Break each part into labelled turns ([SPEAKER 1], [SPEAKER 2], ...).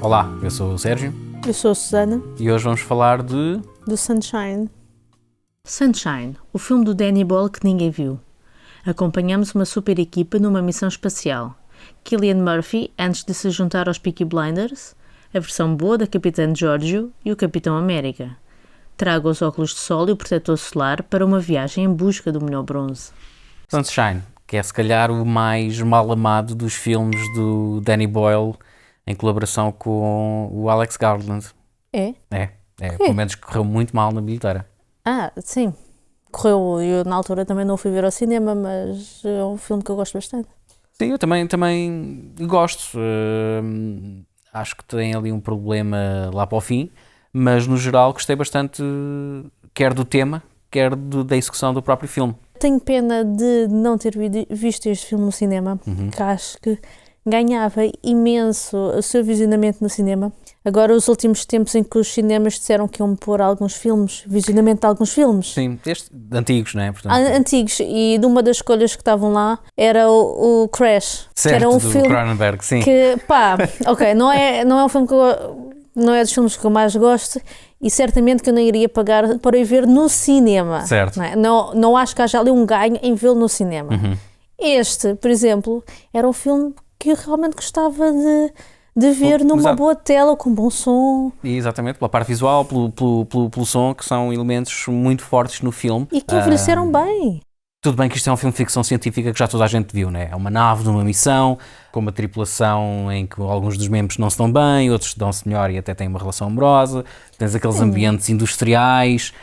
[SPEAKER 1] Olá, eu sou o Sérgio.
[SPEAKER 2] Eu sou a Susana.
[SPEAKER 1] E hoje vamos falar de...
[SPEAKER 2] Do Sunshine.
[SPEAKER 3] Sunshine, o filme do Danny Boyle que ninguém viu. Acompanhamos uma super equipa numa missão espacial. Cillian Murphy, antes de se juntar aos Peaky Blinders, a versão boa da Capitã Giorgio e o Capitão América. Traga os óculos de sol e o protetor solar para uma viagem em busca do melhor bronze.
[SPEAKER 1] Sunshine, que é se calhar o mais mal amado dos filmes do Danny Boyle, em colaboração com o Alex Garland.
[SPEAKER 2] É?
[SPEAKER 1] Pelo menos correu muito mal na bilheteira.
[SPEAKER 2] Sim. Correu, eu na altura também não fui ver ao cinema, mas é um filme que eu gosto bastante.
[SPEAKER 1] Sim, eu também gosto. Acho que tem ali um problema lá para o fim, mas no geral gostei bastante, quer do tema, quer da execução do próprio filme.
[SPEAKER 2] Tenho pena de não ter visto este filme no cinema, que acho que ganhava imenso o seu visionamento no cinema. Agora, os últimos tempos em que os cinemas disseram que iam pôr alguns filmes, visionamento de alguns filmes.
[SPEAKER 1] Sim, antigos, não é? Portanto,
[SPEAKER 2] antigos, e de uma das escolhas que estavam lá era o Crash.
[SPEAKER 1] certo,
[SPEAKER 2] que era um
[SPEAKER 1] do
[SPEAKER 2] filme
[SPEAKER 1] Cronenberg, sim.
[SPEAKER 2] que, não é um filme que não é dos filmes que eu mais gosto e certamente que eu não iria pagar para ir ver no cinema.
[SPEAKER 1] Certo.
[SPEAKER 2] Não acho que haja ali um ganho em vê-lo no cinema. Este, por exemplo, era um filme que eu realmente gostava de ver numa boa tela, com bom som.
[SPEAKER 1] Exatamente, pela parte visual, pelo som, que são elementos muito fortes no filme.
[SPEAKER 2] E que envelheceram bem.
[SPEAKER 1] Tudo bem que isto é um filme de ficção científica que já toda a gente viu, né? É uma nave de uma missão, com uma tripulação em que alguns dos membros não se dão bem, outros dão-se melhor e até têm uma relação amorosa. Tens aqueles ambientes industriais,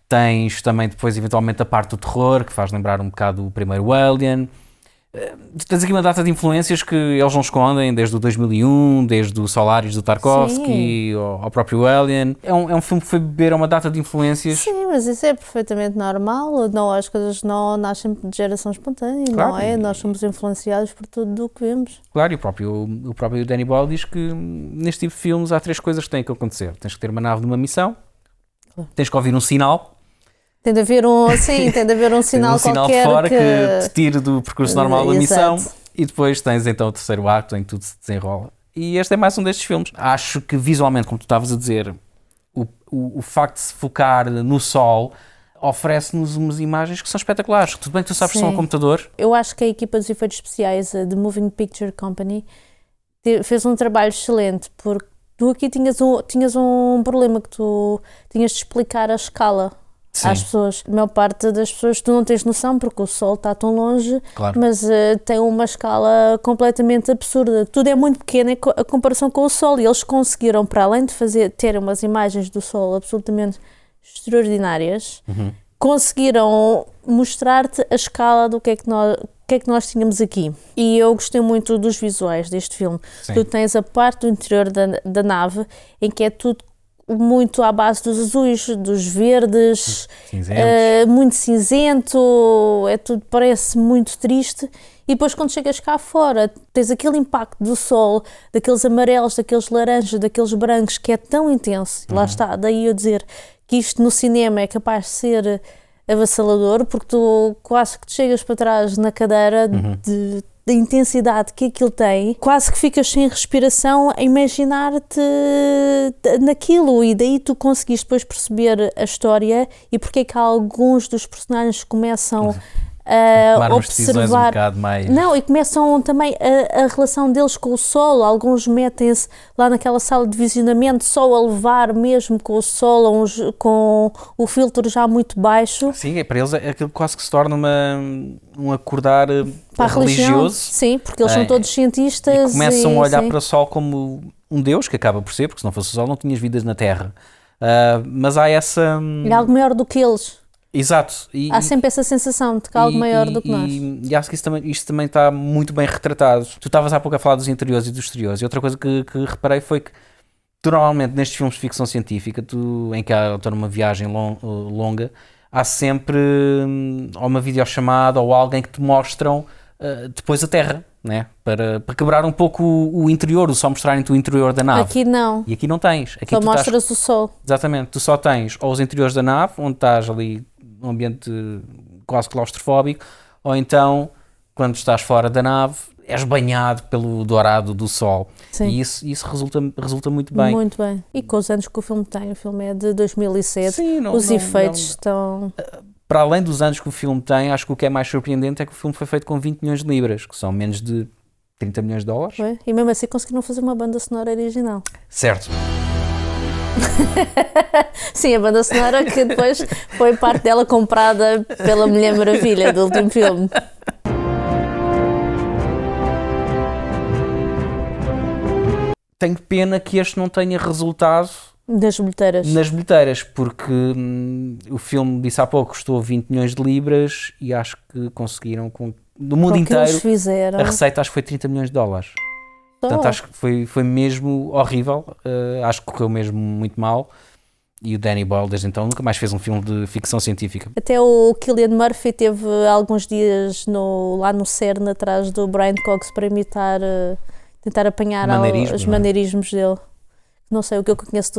[SPEAKER 1] tens também depois eventualmente a parte do terror, que faz lembrar um bocado o primeiro Alien. Tens aqui uma data de influências que eles não escondem, desde o 2001, desde o Solaris do Tarkovsky ao próprio Alien. É um filme que foi beber a uma data de influências.
[SPEAKER 2] Sim, mas isso é perfeitamente normal. Não, as coisas não nascem de geração espontânea,
[SPEAKER 1] claro.
[SPEAKER 2] Não é? Nós somos influenciados por tudo o que vemos.
[SPEAKER 1] Claro, e o próprio Danny Boyle diz que neste tipo de filmes há 3 coisas que têm que acontecer. Tens que ter uma nave de uma missão, tens que ouvir um sinal.
[SPEAKER 2] Tem de haver um sinal qualquer
[SPEAKER 1] de fora que te tire do percurso normal da missão, e depois tens então o terceiro acto em que tudo se desenrola. E este é mais um destes filmes. Acho que visualmente, como tu estavas a dizer, o facto de se focar no sol oferece-nos umas imagens que são espetaculares. Tudo bem que tu sabes que são um computador.
[SPEAKER 2] Eu acho que a equipa dos efeitos especiais, a The Moving Picture Company, fez um trabalho excelente, porque tu aqui tinhas um problema que tu tinhas de explicar a escala.
[SPEAKER 1] Sim.
[SPEAKER 2] Às pessoas. A maior parte das pessoas tu não tens noção porque o sol está tão longe,
[SPEAKER 1] claro.
[SPEAKER 2] Mas tem uma escala completamente absurda. Tudo é muito pequeno em comparação com o sol e eles conseguiram, para além de ter umas imagens do sol absolutamente extraordinárias, conseguiram mostrar-te a escala do que é que nós tínhamos aqui. E eu gostei muito dos visuais deste filme.
[SPEAKER 1] Sim.
[SPEAKER 2] Tu tens a parte do interior da nave em que é tudo muito à base dos azuis, dos verdes, muito cinzento, tudo parece muito triste. E depois quando chegas cá fora, tens aquele impacto do sol, daqueles amarelos, daqueles laranjas, daqueles brancos, que é tão intenso. Lá está, daí eu dizer que isto no cinema é capaz de ser avassalador, porque tu quase que te chegas para trás na cadeira da intensidade que aquilo tem, quase que ficas sem respiração a imaginar-te naquilo, e daí tu conseguiste depois perceber a história e porque é que alguns dos personagens começam a observar, e começam também a relação deles com o sol. Alguns metem-se lá naquela sala de visionamento só a levar mesmo com o sol, com o filtro já muito baixo.
[SPEAKER 1] Sim, para eles aquilo quase que se torna um acordar religioso.
[SPEAKER 2] Sim, porque eles são todos cientistas.
[SPEAKER 1] E começam a olhar para o sol como um deus, que acaba por ser, porque se não fosse o sol não tinhas vidas na Terra. Mas há essa...
[SPEAKER 2] É algo maior do que eles.
[SPEAKER 1] Exato.
[SPEAKER 2] Há sempre essa sensação de que há algo maior do que nós.
[SPEAKER 1] E acho que isto também está muito bem retratado. Tu estavas há pouco a falar dos interiores e dos exteriores, e outra coisa que reparei foi que tu normalmente nestes filmes de ficção científica, em que há uma viagem longa, há sempre ou uma videochamada ou alguém que te mostram depois a Terra, né? Para quebrar um pouco o interior, só mostrarem-te o interior da nave.
[SPEAKER 2] Aqui não.
[SPEAKER 1] E aqui não tens. Aqui
[SPEAKER 2] só mostras o sol.
[SPEAKER 1] Exatamente. Tu só tens ou os interiores da nave, onde estás ali num ambiente quase claustrofóbico, ou então, quando estás fora da nave, és banhado pelo dourado do sol.
[SPEAKER 2] Sim.
[SPEAKER 1] E isso resulta muito bem.
[SPEAKER 2] Muito bem. E com os anos que o filme tem, o filme é de 2007,
[SPEAKER 1] Sim,
[SPEAKER 2] os efeitos estão...
[SPEAKER 1] Para além dos anos que o filme tem, acho que o que é mais surpreendente é que o filme foi feito com 20 milhões de libras, que são menos de 30 milhões de dólares.
[SPEAKER 2] Foi? E mesmo assim conseguiram fazer uma banda sonora original.
[SPEAKER 1] Certo.
[SPEAKER 2] Sim, a banda sonora que depois foi parte dela comprada pela Mulher Maravilha do último filme.
[SPEAKER 1] Tenho pena que este não tenha resultado
[SPEAKER 2] Das bilheteiras.
[SPEAKER 1] nas bilheteiras, porque o filme, disse há pouco, custou 20 milhões de libras e acho que conseguiram, do mundo
[SPEAKER 2] O que eles
[SPEAKER 1] inteiro,
[SPEAKER 2] fizeram.
[SPEAKER 1] a receita acho que foi 30 milhões de dólares. Portanto, acho que foi mesmo horrível, acho que correu mesmo muito mal. E o Danny Boyle, desde então, nunca mais fez um filme de ficção científica.
[SPEAKER 2] Até o Cillian Murphy teve alguns dias lá no CERN atrás do Brian Cox para imitar, tentar apanhar os maneirismos dele. Não sei, o que eu conheço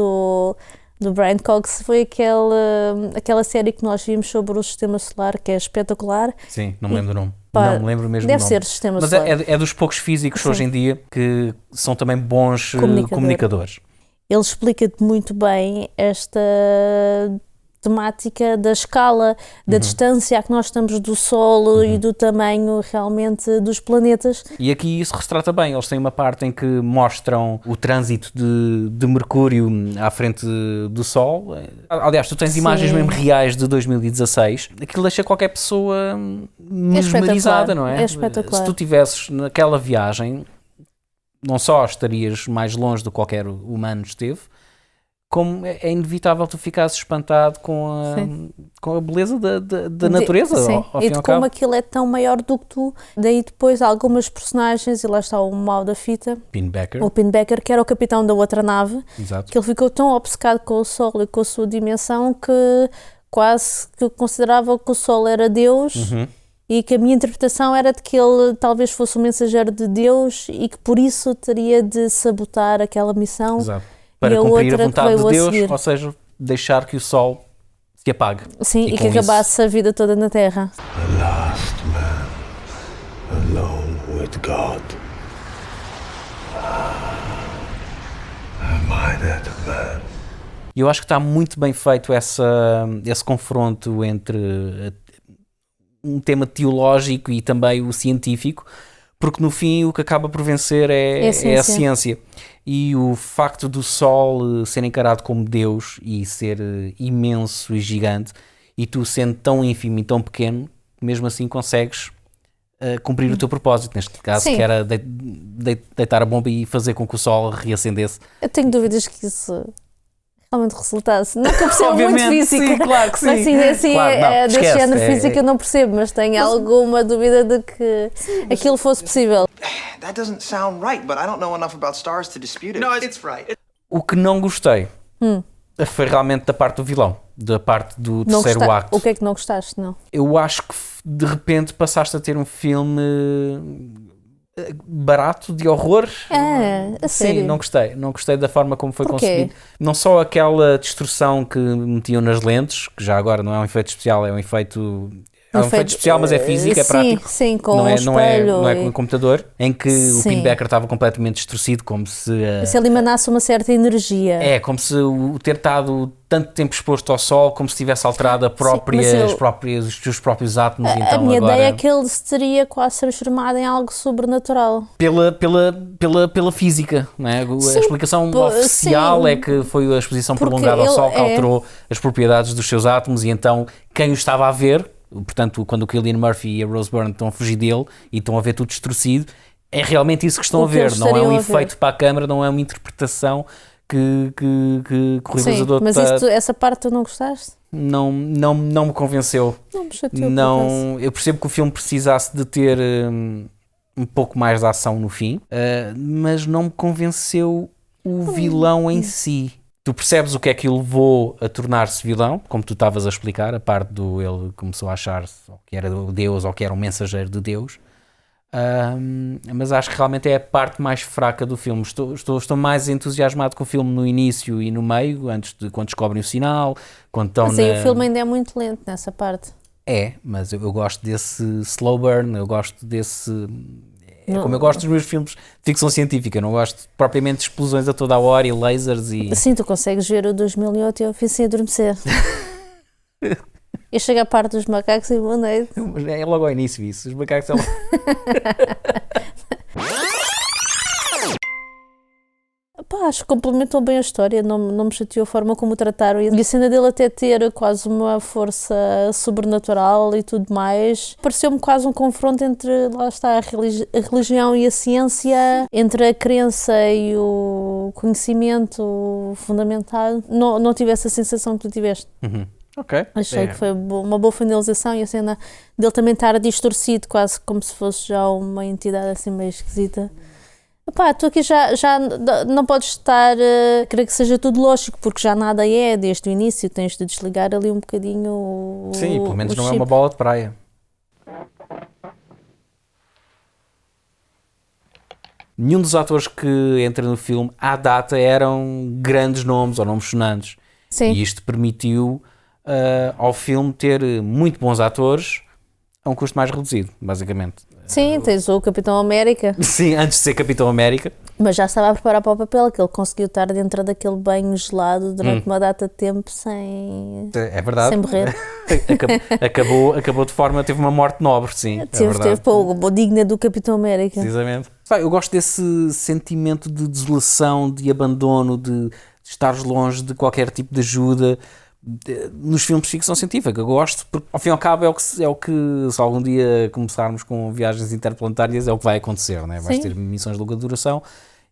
[SPEAKER 2] do Brian Cox foi aquela série que nós vimos sobre o Sistema Solar, que é espetacular.
[SPEAKER 1] Sim, não me lembro do nome. Não me lembro mesmo
[SPEAKER 2] Deve
[SPEAKER 1] do nome.
[SPEAKER 2] ser Sistema
[SPEAKER 1] Mas
[SPEAKER 2] Solar.
[SPEAKER 1] é dos poucos físicos hoje em dia que são também bons comunicadores.
[SPEAKER 2] Ele explica-te muito bem esta temática da escala, da distância a que nós estamos do Sol e do tamanho realmente dos planetas.
[SPEAKER 1] E aqui isso retrata bem. Eles têm uma parte em que mostram o trânsito de Mercúrio à frente do Sol. Aliás, tu tens imagens mesmo reais de 2016. Aquilo deixa qualquer pessoa mesmerizada, não é?
[SPEAKER 2] É espetacular.
[SPEAKER 1] Se tu estivesses naquela viagem, não só estarias mais longe do que qualquer humano esteve, como é inevitável tu ficares espantado com a beleza da natureza.
[SPEAKER 2] Sim,
[SPEAKER 1] ao
[SPEAKER 2] e
[SPEAKER 1] fim
[SPEAKER 2] de
[SPEAKER 1] ao
[SPEAKER 2] como
[SPEAKER 1] cabo.
[SPEAKER 2] aquilo é tão maior do que tu. Daí depois algumas personagens, e lá está o mau da fita,
[SPEAKER 1] Pinbacker.
[SPEAKER 2] o Pinbacker, que era o capitão da outra nave,
[SPEAKER 1] Exato.
[SPEAKER 2] que ele ficou tão obcecado com o Sol e com a sua dimensão que quase que considerava que o Sol era Deus. E que a minha interpretação era de que ele talvez fosse um mensageiro de Deus e que por isso teria de sabotar aquela missão.
[SPEAKER 1] Exato. Para cumprir a vontade de Deus, ou seja, deixar que o Sol se apague.
[SPEAKER 2] Sim, e que acabasse a vida toda na Terra.
[SPEAKER 4] The last man alone with God. Am I that man?
[SPEAKER 1] E eu acho que está muito bem feito esse confronto entre um tema teológico e também o científico, porque no fim o que acaba por vencer é a ciência. E o facto do Sol ser encarado como Deus e ser imenso e gigante, e tu sendo tão ínfimo e tão pequeno, mesmo assim consegues cumprir o teu propósito, neste caso, que era deitar a bomba e fazer com que o Sol reacendesse.
[SPEAKER 2] Eu tenho dúvidas que isso realmente resultasse. Nunca percebo muito física.
[SPEAKER 1] Sim, claro que sim.
[SPEAKER 2] Mas assim,
[SPEAKER 1] Claro, não,
[SPEAKER 2] desse
[SPEAKER 1] esquece,
[SPEAKER 2] género física eu não percebo, mas tenho alguma dúvida de que aquilo fosse possível.
[SPEAKER 5] That doesn't sound right, but I don't know enough about stars to dispute it.
[SPEAKER 6] No, it's right.
[SPEAKER 1] O que não gostei foi realmente da parte do vilão, da parte do
[SPEAKER 2] Não
[SPEAKER 1] terceiro acto.
[SPEAKER 2] O que é que não gostaste, não?
[SPEAKER 1] Eu acho que de repente passaste a ter um filme barato de horror.
[SPEAKER 2] A sério?
[SPEAKER 1] Sim, não gostei da forma como foi
[SPEAKER 2] Porquê?
[SPEAKER 1] concebido. Não só aquela destruição que metiam nas lentes, que já agora não é um efeito especial, é um efeito especial, mas é físico, é prático.
[SPEAKER 2] Sim, com
[SPEAKER 1] não é,
[SPEAKER 2] um espelho.
[SPEAKER 1] não é com um computador, em que o
[SPEAKER 2] Sim.
[SPEAKER 1] Pinbacker estava completamente distorcido, como se
[SPEAKER 2] Se ele emanasse uma certa energia.
[SPEAKER 1] como se o ter estado tanto tempo exposto ao sol, como se tivesse alterado os seus próprios átomos.
[SPEAKER 2] A
[SPEAKER 1] Então,
[SPEAKER 2] minha
[SPEAKER 1] agora,
[SPEAKER 2] ideia é que ele se teria quase transformado em algo sobrenatural.
[SPEAKER 1] pela física, não é?
[SPEAKER 2] Sim,
[SPEAKER 1] A explicação oficial
[SPEAKER 2] sim.
[SPEAKER 1] é que foi a exposição
[SPEAKER 2] Porque
[SPEAKER 1] prolongada ao
[SPEAKER 2] ele
[SPEAKER 1] sol que alterou as propriedades dos seus átomos, e então quem o estava a ver, portanto, quando o Cillian Murphy e a Rose Byrne estão a fugir dele e estão a ver tudo distorcido, é realmente isso que estão a ver, não é um efeito para a câmara, não é uma interpretação que o realizador
[SPEAKER 2] mas essa parte tu não gostaste?
[SPEAKER 1] não me convenceu.
[SPEAKER 2] Não me chateou.
[SPEAKER 1] Não, eu percebo que o filme precisasse de ter um pouco mais de ação no fim, mas não me convenceu o vilão em si. Tu percebes o que é que o levou a tornar-se vilão, como tu estavas a explicar, a parte do ele começou a achar-se que era Deus ou que era um mensageiro de Deus. Mas acho que realmente é a parte mais fraca do filme. Estou mais entusiasmado com o filme no início e no meio, quando descobrem o sinal, quando estão
[SPEAKER 2] o filme ainda é muito lento nessa parte.
[SPEAKER 1] mas eu gosto desse slow burn, eu gosto desse... como eu gosto dos meus filmes de ficção científica, não gosto propriamente de explosões a toda a hora e lasers e...
[SPEAKER 2] Sim, tu consegues ver o 2008 e eu fiz sem adormecer. E chega a parte dos macacos e boa noite.
[SPEAKER 1] É logo ao início isso, os macacos são...
[SPEAKER 2] Pá, acho que complementou bem a história, não me chateou a forma como o trataram e a cena dele até ter quase uma força sobrenatural e tudo mais, pareceu-me quase um confronto entre, lá está, a religião e a ciência, entre a crença e o conhecimento fundamentado. Não tive essa sensação que tu tiveste.
[SPEAKER 1] Ok.
[SPEAKER 2] Achei que foi uma boa finalização e a cena dele também estar distorcido, quase como se fosse já uma entidade assim meio esquisita. Pá, tu aqui já não podes estar a querer que seja tudo lógico, porque já nada é desde o início, tens de desligar ali um bocadinho
[SPEAKER 1] Sim, pelo menos não
[SPEAKER 2] chip.
[SPEAKER 1] é uma bola de praia. Nenhum dos atores que entra no filme à data eram grandes nomes ou nomes sonantes.
[SPEAKER 2] Sim.
[SPEAKER 1] E isto permitiu ao filme ter muito bons atores a um custo mais reduzido, basicamente.
[SPEAKER 2] Sim, tens o Capitão América,
[SPEAKER 1] Sim, antes de ser Capitão América.
[SPEAKER 2] mas já estava a preparar para o papel, que ele conseguiu estar dentro daquele banho gelado durante uma data de tempo sem
[SPEAKER 1] verdade.
[SPEAKER 2] sem morrer.
[SPEAKER 1] Acabou de forma, teve uma morte nobre, sim.
[SPEAKER 2] Teve pô, digna do Capitão América.
[SPEAKER 1] Precisamente. Eu gosto desse sentimento de desolação, de abandono, de estares longe de qualquer tipo de ajuda nos filmes de ficção científica. Eu gosto, porque ao fim e ao cabo é o que se algum dia começarmos com viagens interplanetárias é o que vai acontecer, né? Vais ter missões de longa duração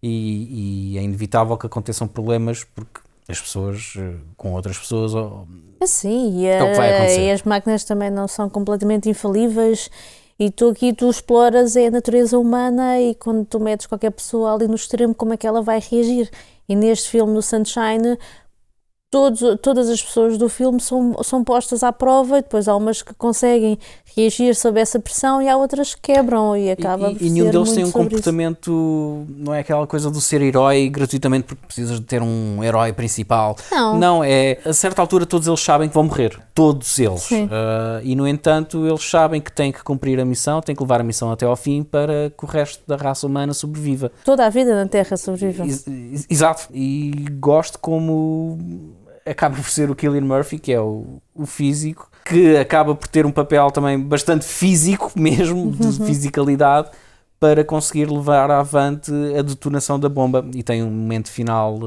[SPEAKER 1] e é inevitável que aconteçam problemas porque as pessoas com outras pessoas
[SPEAKER 2] Sim,
[SPEAKER 1] é o que vai acontecer.
[SPEAKER 2] E as máquinas também não são completamente infalíveis e tu exploras a natureza humana e quando tu metes qualquer pessoa ali no extremo, como é que ela vai reagir? E neste filme, no Sunshine, todas as pessoas do filme são postas à prova e depois há umas que conseguem reagir sob essa pressão e há outras que quebram e acaba por ser
[SPEAKER 1] nenhum deles tem um
[SPEAKER 2] muito sobre
[SPEAKER 1] comportamento, não é aquela coisa do ser herói gratuitamente porque precisas de ter um herói principal.
[SPEAKER 2] Não,
[SPEAKER 1] é a certa altura todos eles sabem que vão morrer, todos eles.
[SPEAKER 2] Sim.
[SPEAKER 1] E no entanto eles sabem que têm que cumprir a missão, têm que levar a missão até ao fim para que o resto da raça humana sobreviva.
[SPEAKER 2] Toda a vida na Terra sobrevive.
[SPEAKER 1] Exato, e gosto como acaba por ser o Cillian Murphy, que é o físico, que acaba por ter um papel também bastante físico mesmo, de fisicalidade, para conseguir levar avante a detonação da bomba. E tem um momento final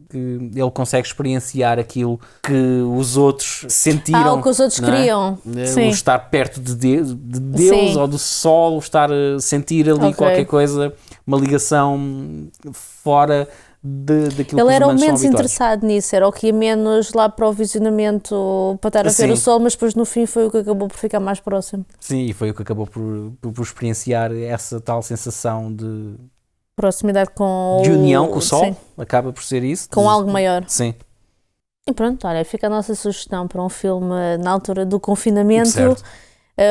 [SPEAKER 1] que ele consegue experienciar aquilo que os outros sentiram.
[SPEAKER 2] O que os outros queriam.
[SPEAKER 1] O estar perto de Deus ou do Sol, o estar a sentir ali qualquer coisa, uma ligação fora daquilo
[SPEAKER 2] ele
[SPEAKER 1] que
[SPEAKER 2] era
[SPEAKER 1] os
[SPEAKER 2] o
[SPEAKER 1] humanos
[SPEAKER 2] menos
[SPEAKER 1] são habituados.
[SPEAKER 2] interessado nisso, era o que ia menos lá para o visionamento para estar a ver
[SPEAKER 1] Sim.
[SPEAKER 2] o sol, mas depois no fim foi o que acabou por ficar mais próximo.
[SPEAKER 1] Sim, e foi o que acabou por experienciar essa tal sensação de
[SPEAKER 2] Proximidade com
[SPEAKER 1] união com o Sol,
[SPEAKER 2] Sim,
[SPEAKER 1] acaba por ser isso.
[SPEAKER 2] com algo maior.
[SPEAKER 1] Sim.
[SPEAKER 2] E pronto, olha, fica a nossa sugestão para um filme na altura do confinamento.
[SPEAKER 1] Certo.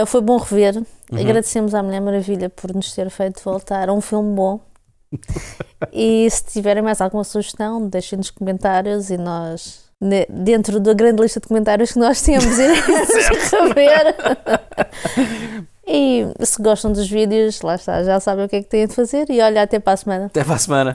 [SPEAKER 2] Foi bom rever. Agradecemos à Mulher Maravilha por nos ter feito voltar a um filme bom. E se tiverem mais alguma sugestão, deixem nos comentários e nós, dentro da grande lista de comentários que nós temos, iremos rever. E se gostam dos vídeos, lá está, já sabem o que é que têm de fazer. E olha, até para a semana.
[SPEAKER 1] Até para a semana.